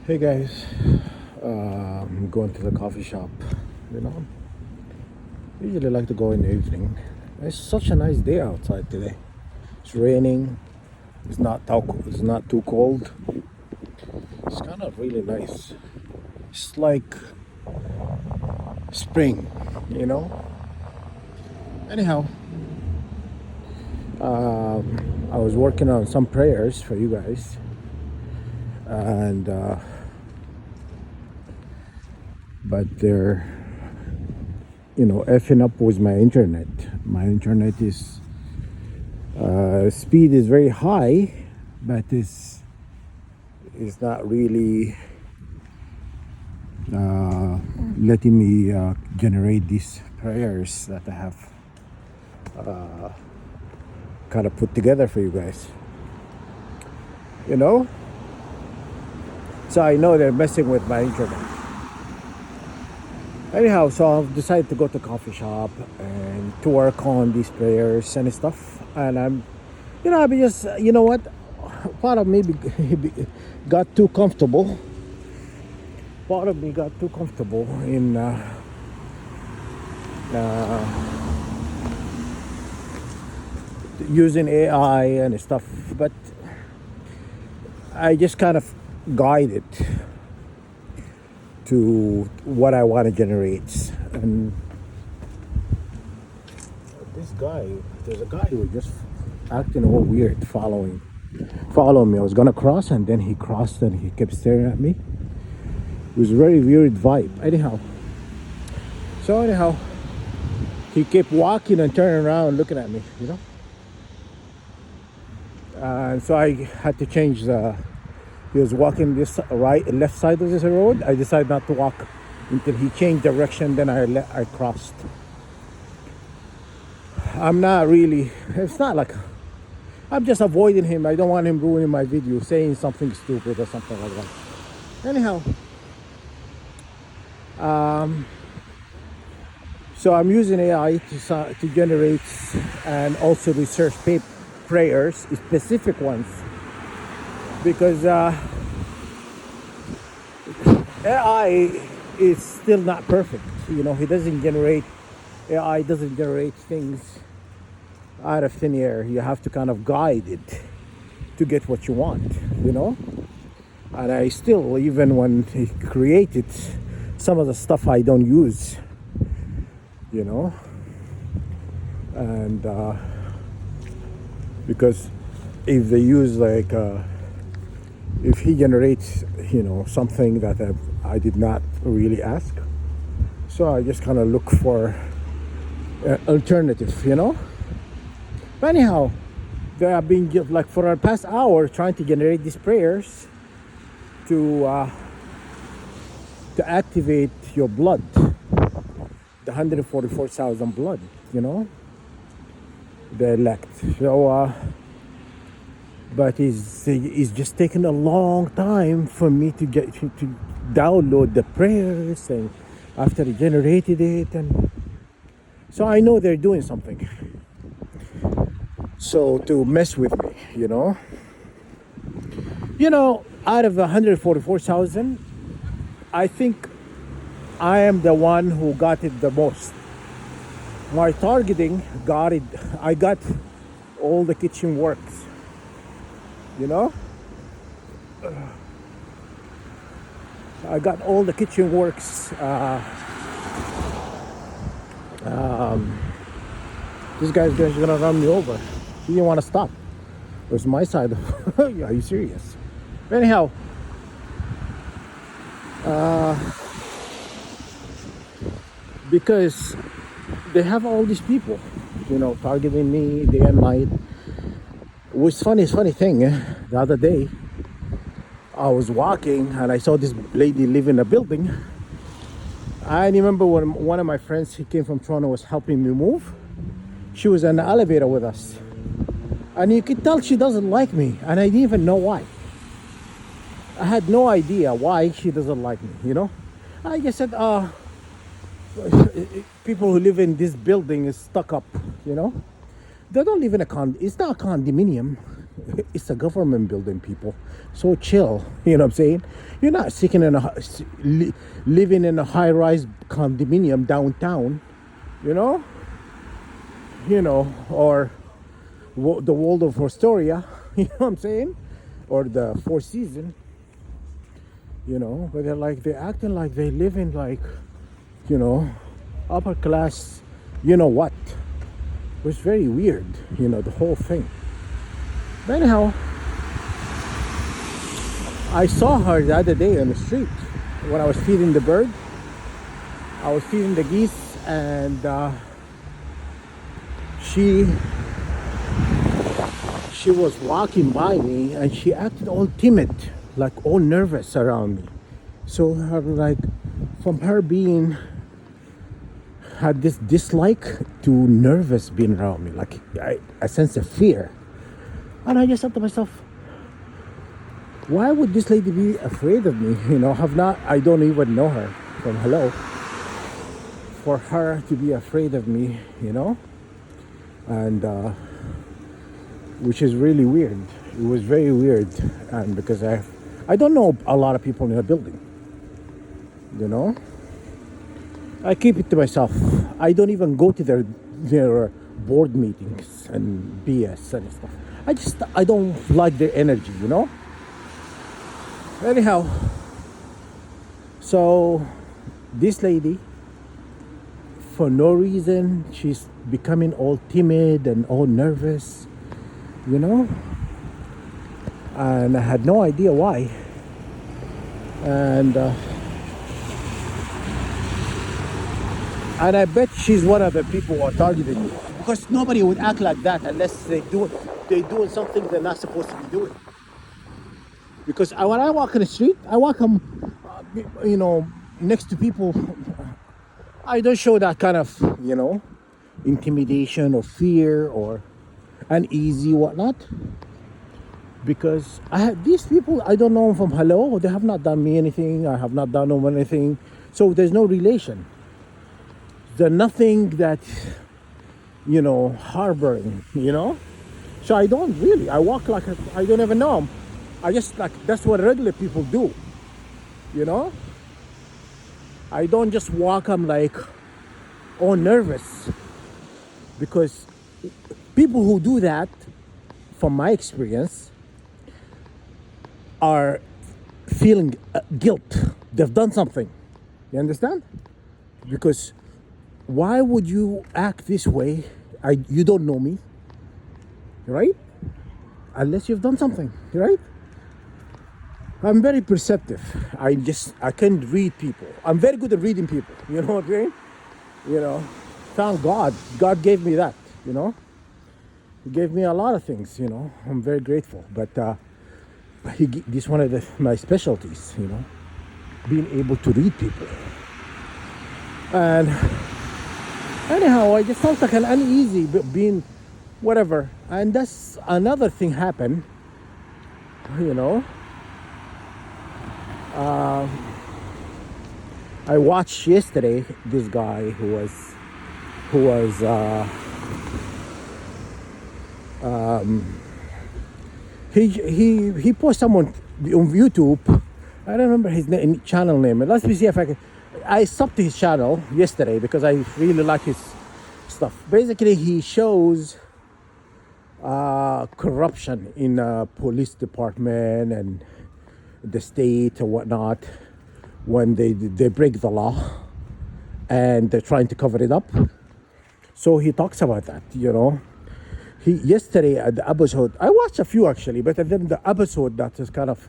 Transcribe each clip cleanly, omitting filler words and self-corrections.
Hey guys, I'm going to the coffee shop. You know, usually like to go in the evening. It's such a nice day outside today. It's raining. It's not too cold. It's kind of really nice. It's like spring. You know. Anyhow, I was working on some prayers for you guys, and but they're effing up with my internet. My internet is speed is very high, but is not really letting me generate these prayers that I have kind of put together for you guys. You know, so I know they're messing with my internet. Anyhow, so I've decided to go to coffee shop and to work on these prayers and stuff. And I've been just, what? Part of me got too comfortable. Part of me got too comfortable in using AI and stuff. But I just kind of guide it to what I want to generate. And there's a guy who was just acting all weird, following me. I was gonna cross and then he crossed and he kept staring at me. It was a very weird vibe. Anyhow, he kept walking and turning around looking at me, and so I had to change he was walking this left side of this road. I decided not to walk until he changed direction. Then I crossed. I'm not really. It's not like I'm just avoiding him. I don't want him ruining my video, saying something stupid or something like that. Anyhow, so I'm using AI to generate and also research prayers, specific ones. Because AI is still not perfect. AI doesn't generate things out of thin air. You have to kind of guide it to get what you want, And I still, even when he created some of the stuff I don't use, and because if they use if he generates something that I did not really ask, so I just kind of look for alternative. But anyhow, they have been like for the past hour trying to generate these prayers to activate your blood, the 144,000 blood, the elect. So but it's just taken a long time for me to get to download the prayers, and after they generated it, and so I know they're doing something so to mess with me, out of 144,000, I think I am the one who got it the most. My targeting got it. I got all the kitchen works, I got all the kitchen works. This guy's gonna run me over. He didn't want to stop. It was my side. Are you serious? Anyhow, because they have all these people, targeting me day and night. It was funny thing. The other day, I was walking and I saw this lady live in a building. I remember when one of my friends, he came from Toronto, was helping me move. She was in the elevator with us, and you could tell she doesn't like me, and I didn't even know why. I had no idea why she doesn't like me. I just said, people who live in this building is stuck up. They don't live in it's not a condominium. It's a government building, people. So chill. You know what I'm saying? You're not sitting in living in a high-rise condominium downtown. You know, or the Waldorf Astoria. You know what I'm saying? Or the Four Seasons. But they're acting like they live in you know, upper class. You know what? It was very weird. The whole thing. But anyhow, I saw her the other day on the street when I was feeding the bird. I was feeding the geese, and she was walking by me, and she acted all timid, like all nervous around me. So from her being had this dislike to nervous being around me, like a sense of fear. And I just thought to myself, why would this lady be afraid of me? I don't even know her from hello. For her to be afraid of me, and which is really weird. It was very weird, and because I don't know a lot of people in the building. I keep it to myself. I don't even go to their board meetings and BS and stuff. I don't like their energy. Anyhow, so this lady, for no reason, she's becoming all timid and all nervous, and I had no idea why. And I bet she's one of the people who are targeting me, because nobody would act like that unless they're doing something they're not supposed to be doing. Because when I walk in the street, I walk next to people. I don't show that kind of intimidation or fear or uneasy whatnot, because these people, I don't know them from hello. They have not done me anything. I have not done them anything. So there's no relation. There's nothing that harboring. So I don't really. I walk like I don't even know them. I just that's what regular people do. I don't just walk them all nervous, because people who do that, from my experience, are feeling guilt. They've done something. You understand? Because why would you act this way? You don't know me, right? Unless you've done something, right? I'm very perceptive. I can read people. I'm very good at reading people. You know what I'm saying? Thank God. God gave me that, He gave me a lot of things, I'm very grateful. But this is one of my specialties, being able to read people. And anyhow, I just felt like an uneasy being whatever. And that's another thing happened, I watched yesterday this guy who was he posted someone on YouTube. I don't remember his channel name. Let me see if I stopped his channel yesterday because I really like his stuff. Basically, he shows corruption in police department and the state or whatnot, when they break the law and they're trying to cover it up. So he talks about that. He yesterday at the episode, I watched a few actually, but then the episode that just kind of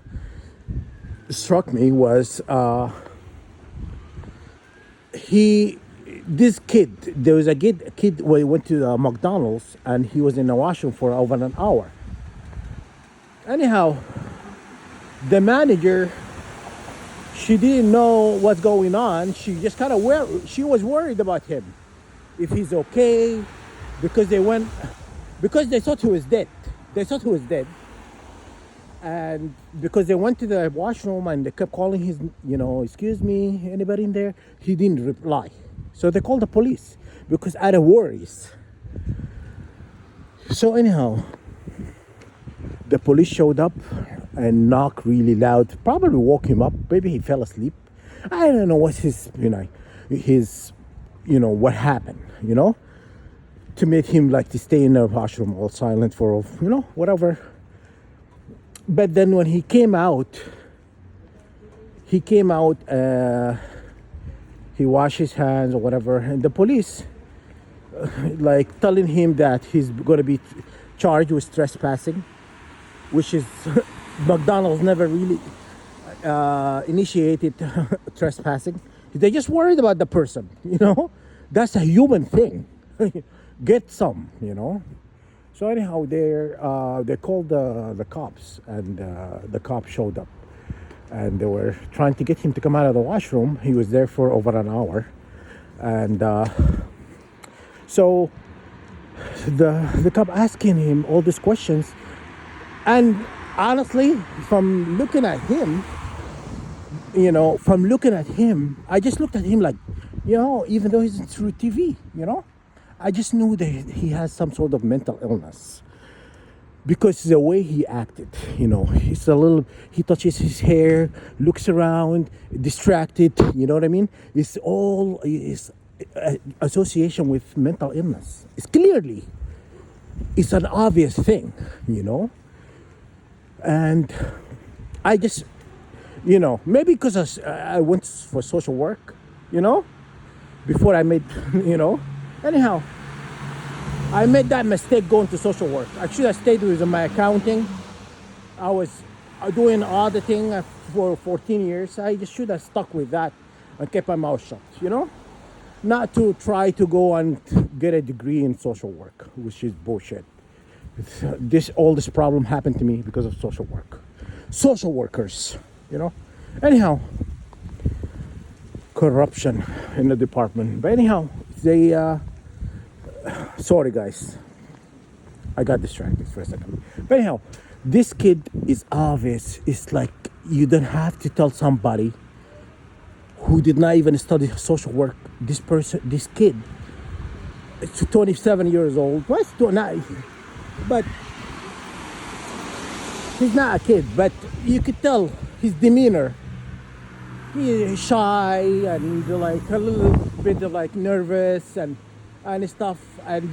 struck me was there was a kid where he went to McDonald's and he was in the washroom for over an hour. Anyhow, the manager, she didn't know what's going on. She just kind of she was worried about him, if he's okay, because they thought he was dead. And because they went to the washroom and they kept calling his, excuse me, anybody in there? He didn't reply. So they called the police because out of worries. So anyhow, The police showed up and knocked really loud. Probably woke him up. Maybe he fell asleep. I don't know what's his, what happened. To make him like to stay in the washroom all silent for whatever. But then when he came out, he washed his hands or whatever, and the police like telling him that he's going to be charged with trespassing, which is McDonald's never really initiated trespassing. They just worried about the person. That's a human thing. Get some. So anyhow, they called the cops, and the cops showed up, and they were trying to get him to come out of the washroom. He was there for over an hour, and so the cop asking him all these questions, and honestly, from looking at him, I just looked at him like, even though he's through TV, I just knew that he has some sort of mental illness, because the way he acted, he touches his hair, looks around, distracted, you know what I mean? It's all association with mental illness. It's an obvious thing, and I just, maybe because I went for social work, before I made, anyhow, I made that mistake going to social work. I should have stayed with my accounting. I was doing auditing for 14 years. I just should have stuck with that and kept my mouth shut, not to try to go and get a degree in social work, which is bullshit. All this problem happened to me because of social work. Social workers, Anyhow, corruption in the department. But anyhow, sorry guys, I got distracted for a second. But anyhow, this kid is obvious. It's like you don't have to tell somebody who did not even study social work. This kid, it's 27 years old. But he's not a kid. But you could tell his demeanor. He is shy and like a little bit of like nervous and stuff.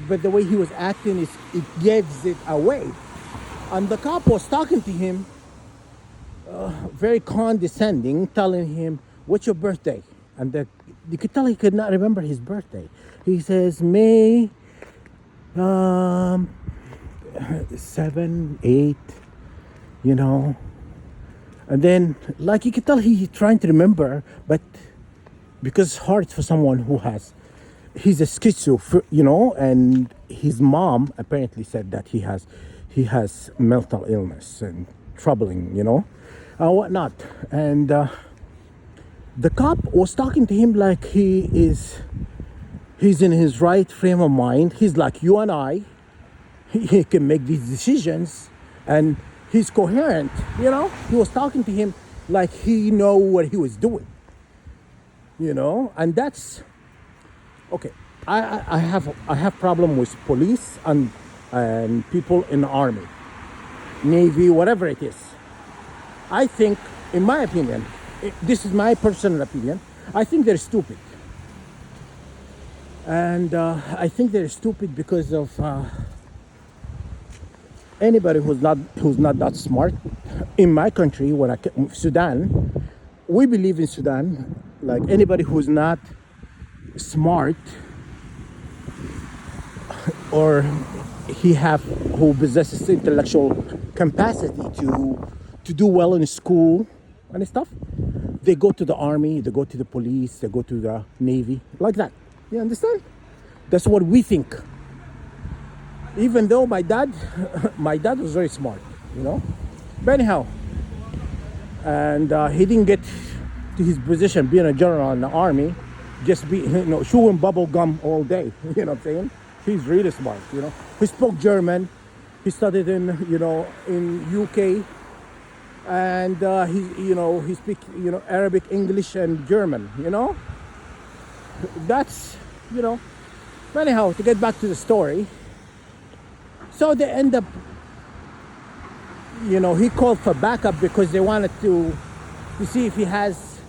But the way he was acting it gives it away. And the cop was talking to him, very condescending, telling him, "What's your birthday?" And you could tell he could not remember his birthday. He says May 7, 8, And then, like, you could tell he's trying to remember, but because it's hard for someone he's a schizo, and his mom apparently said that he has mental illness and troubling, whatnot. And the cop was talking to him like he's in his right frame of mind. He's like you and I. He can make these decisions, and he's coherent. He was talking to him like he know what he was doing. And that's okay. I have problem with police and people in the army, navy, whatever it is. I think, in my opinion, this is my personal opinion, I think they're stupid. And I think they're stupid because of anybody who's not that smart. In my country, Sudan, we believe in Sudan, like anybody who's not smart or who possesses intellectual capacity to do well in school and stuff, they go to the army, they go to the police, they go to the navy, like that. You understand? That's what we think. Even though my dad was very smart, But anyhow, and he didn't get to his position being a general in the army, just chewing bubble gum all day. You know what I'm saying? He's really smart. He spoke German. He studied in UK, and he speaks Arabic, English, and German. That's But anyhow, to get back to the story. So they end up he called for backup because they wanted to see if he has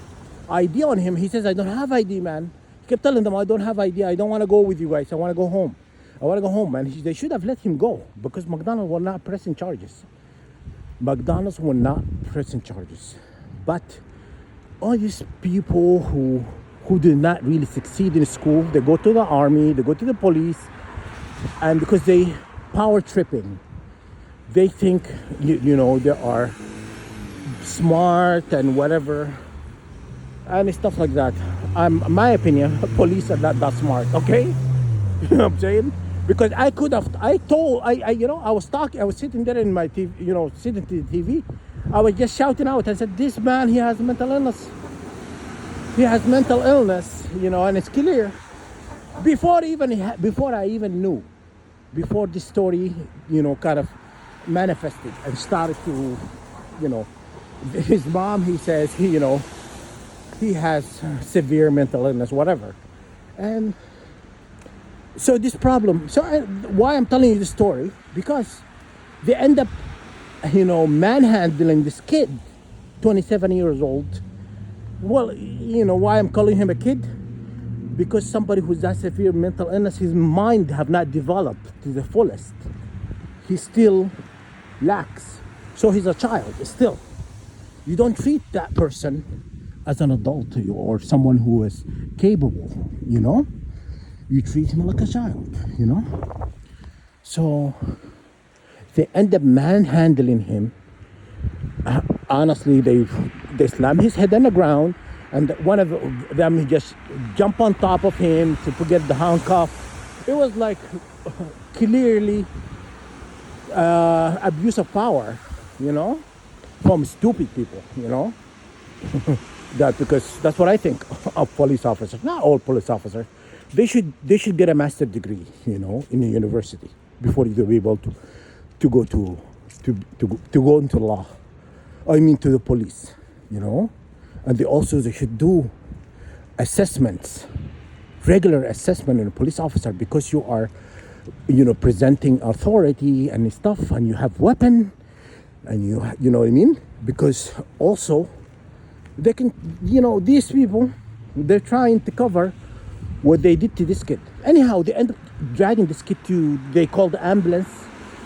ID on him. He says, I don't have ID, man. He kept telling them, I don't have ID. I don't want to go with you guys. I want to go home. I want to go home, man. They should have let him go because McDonald's were not pressing charges. McDonald's were not pressing charges. But all these people who did not really succeed in school, they go to the army, they go to the police, and because they power tripping, they think they are smart and whatever and stuff like that. My opinion, police are not that smart, okay? You know what I'm saying? Because I could have, I was talking, I was sitting there in my TV, sitting to the TV. I was just shouting out. I said, this man, he has mental illness. He has mental illness, and it's clear. Before I even knew, before this story, kind of manifested and started to, his mom, he says, he has severe mental illness, whatever. And so this problem, why I'm telling you this story, because they end up, manhandling this kid, 27 years old. Well, why I'm calling him a kid? Because somebody who's that severe mental illness, his mind have not developed to the fullest. He still lacks. So he's a child still. You don't treat that person as an adult or someone who is capable, You treat him like a child, So they end up manhandling him. Honestly, they slam his head on the ground, and one of them, he just jump on top of him to get the handcuff. It was like clearly abuse of power, from stupid people, because that's what I think of police officers. Not all police officers. They should get a master's degree, in a university before they'll be able to go to go into law. I mean to the police, and they should do assessments, regular assessment in a police officer, because you are, presenting authority and stuff, and you have weapon, and you know what I mean? Because also they can, these people, they're trying to cover what they did to this kid. Anyhow, they end up dragging this kid they call the ambulance,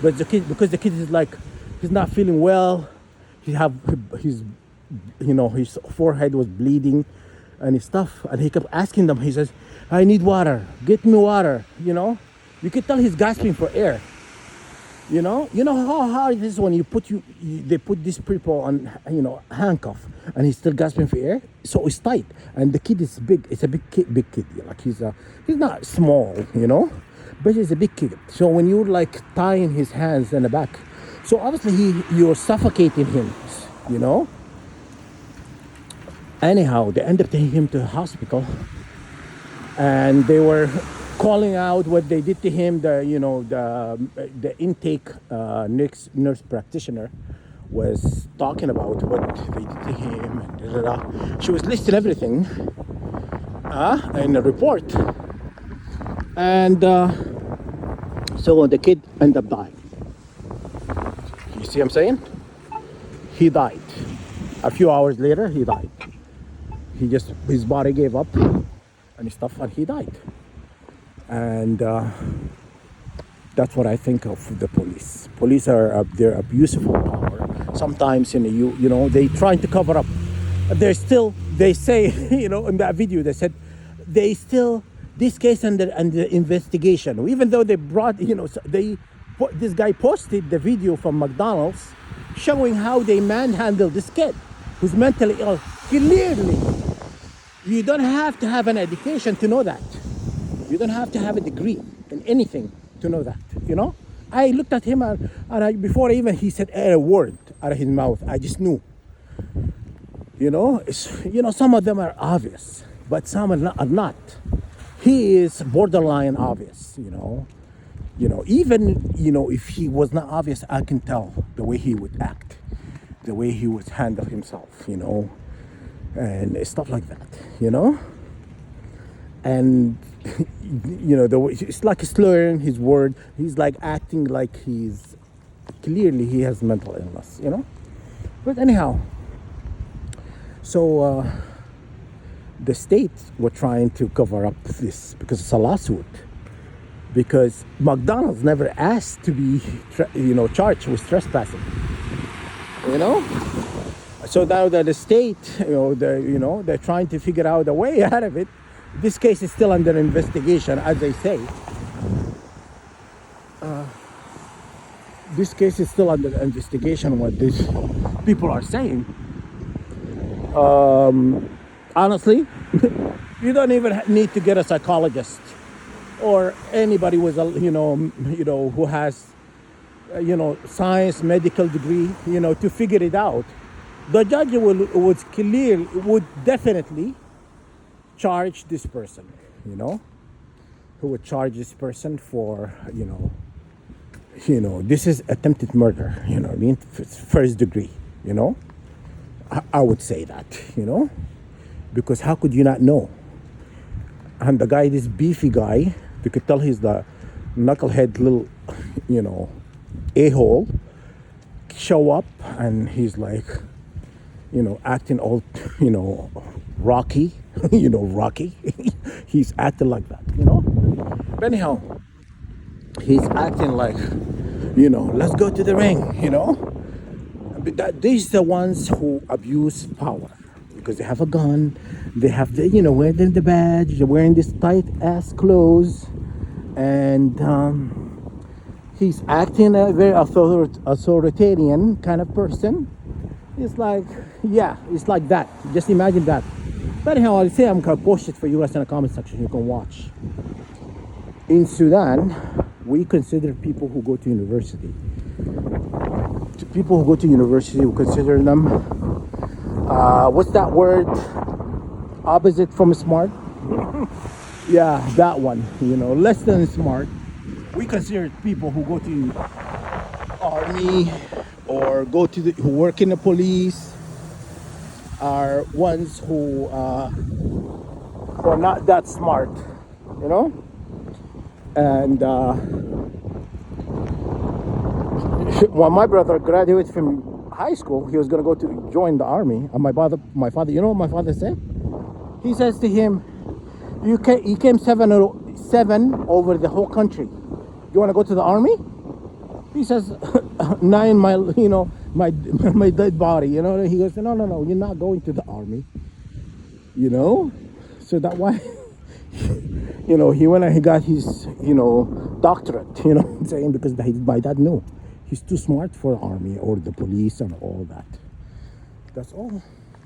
but because the kid is like, he's not feeling well. His forehead was bleeding and stuff, and he kept asking them. He says, I need water, get me water. You could tell he's gasping for air. You know how hard it is when they put these people on, handcuff, and he's still gasping for air. So it's tight, and the kid is big. It's a big kid. Like he's not small, but he's a big kid. So when you're like tying his hands in the back, so obviously you're suffocating him, Anyhow, they ended up taking him to the hospital, and they were calling out what they did to him. The intake nurse practitioner was talking about what they did to him. And she was listing everything in a report, and so the kid ended up dying. You see what I'm saying? He died. A few hours later, he died. His body gave up and stuff, and he died. And that's what I think of the police. Police they're abusive of power. Sometimes they trying to cover up. They say in that video they said this case under investigation. Even though they brought this guy posted the video from McDonald's showing how they manhandled this kid who's mentally ill. Clearly, you don't have to have an education to know that. You don't have to have a degree in anything to know that, I looked at him and before even he said a word out of his mouth, I just knew. Some of them are obvious, but some are not. He is borderline obvious, even, if he was not obvious, I can tell the way he would act, the way he would handle himself, and stuff like that, and the way it's like slurring his word. He's like acting like he's clearly he has mental illness, you know. But anyhow, so the state were trying to cover up this because it's a lawsuit. Because McDonald's never asked to be, charged with trespassing. You know, so now that the state, they're trying to figure out a way out of it. This case is still under investigation, as they say. This case is still under investigation. What these people are saying. Honestly, you don't even need to get a psychologist or anybody with a who has science medical degree to figure it out. The judge would definitely charge this person, who would charge this person for this is attempted murder, I mean, first degree, I would say that, because how could you not know? And the guy, this beefy guy, you could tell he's the knucklehead little, a-hole, show up and he's like, acting all, rocky, rocky. He's acting like that, But anyhow, he's acting like, let's go to the ring, But these are the ones who abuse power because they have a gun, they have the, wearing the badge, they're wearing this tight ass clothes, and he's acting a very authoritarian kind of person. It's like, yeah, it's like that. Just imagine that. But anyhow, I'll say I'm gonna post it for you guys in the comment section. You can watch. In Sudan, we consider people who go to university. People who go to university, we consider them. What's that word? Opposite from smart. Yeah, that one. Less than smart. We consider people who go to army or who work in the police are ones who are not that smart, And when my brother graduated from high school, he was going to go to join the army. And my father, what my father said? He says to him, he came seven over the whole country. You want to go to the army? He says, 9 mile, my dead body, He goes, no, you're not going to the army, So that why, he went and he got his, doctorate, I'm saying, because my dad knew he's too smart for the army or the police and all that. That's all.